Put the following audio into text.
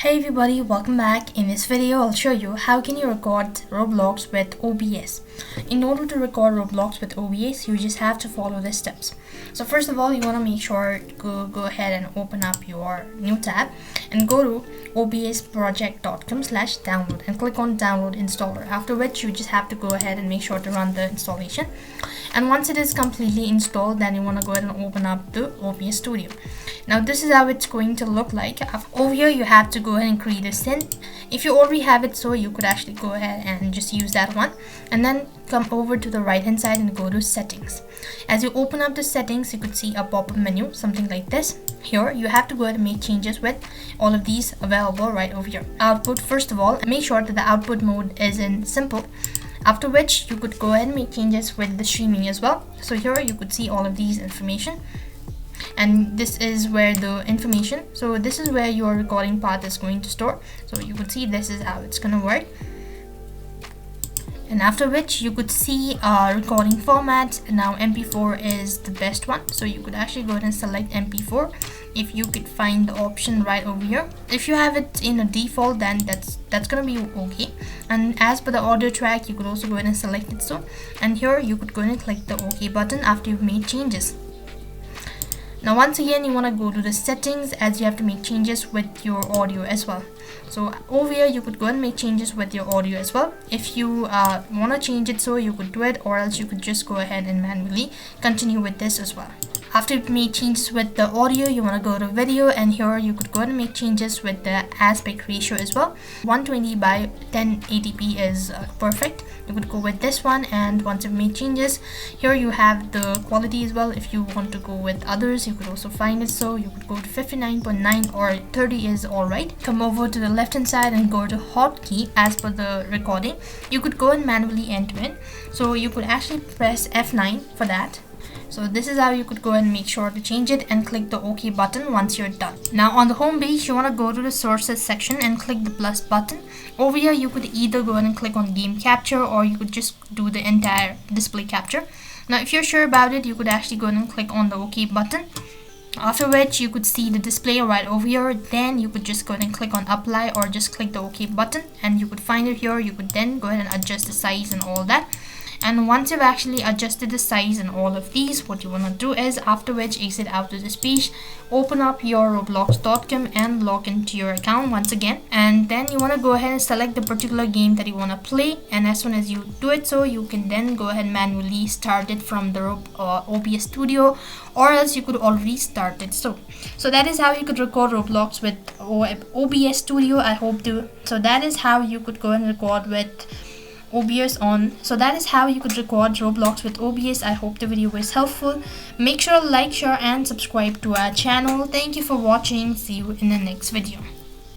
Hey everybody, welcome back. In this video I'll show you how can you record Roblox with OBS. In order to record Roblox with OBS, you just have to follow the steps. So first of all, you want to make sure to go ahead and open up your new tab and go to obsproject.com/download and click on download installer, after which you just have to go ahead and make sure to run the installation. And once it is completely installed, then you want to go ahead and open up the OBS Studio. Now this is how it's going to look like. Over here you have to go ahead and create a scene. If you already have it, so you could actually go ahead and just use that one, and then come over to the right hand side and go to settings. As you open up the settings, you could see a pop-up menu, something like this. Here you have to go ahead and make changes with all of these available right over here. Output, first of all, make sure that the output mode is in simple, after which you could go ahead and make changes with the streaming as well. So here you could see all of these information, and this is where the information, so this is where your recording path is going to store. So you could see this is how it's gonna work, and after which you could see recording format. Now MP4 is the best one, so you could actually go ahead and select MP4 if you could find the option right over here. If you have it in a default, then that's gonna be okay. And as per the audio track, you could also go ahead and select it. So, and here you could go ahead and click the OK button after you've made changes. Now once again, you want to go to the settings, as you have to make changes with your audio as well. So over here you could go and make changes with your audio as well. If you want to change it, so you could do it, or else you could just go ahead and manually continue with this as well. After you've made changes with the audio, you want to go to video, and here you could go ahead and make changes with the aspect ratio as well. 120 by 1080p is perfect. You could go with this one, and once you've made changes, here you have the quality as well. If you want to go with others, you could also find it. So you could go to 59.9 or 30 is alright. Come over to the left hand side and go to hotkey. As per the recording, you could go and manually enter it, so you could actually press F9 for that. So this is how you could go and make sure to change it, and click the OK button once you're done. Now on the home page, you want to go to the sources section and click the plus button. Over here you could either go ahead and click on game capture, or you could just do the entire display capture. Now if you're sure about it, you could actually go ahead and click on the OK button, after which you could see the display right over here. Then you could just go ahead and click on apply, or just click the OK button, and you could find it here. You could then go ahead and adjust the size and all that. And once you've actually adjusted the size and all of these, what you want to do is, after which, exit out of this page, open up your roblox.com and log into your account once again. And then you want to go ahead and select the particular game that you want to play, and as soon as you do it, so you can then go ahead and manually start it from the OBS Studio, or else you could already start it. So that is how you could record Roblox with OBS Studio. So that is how you could go and record with OBS on. So that is how you could record Roblox with OBS. I hope the video was helpful. Make sure to like, share and subscribe to our channel. Thank you for watching. See you in the next video.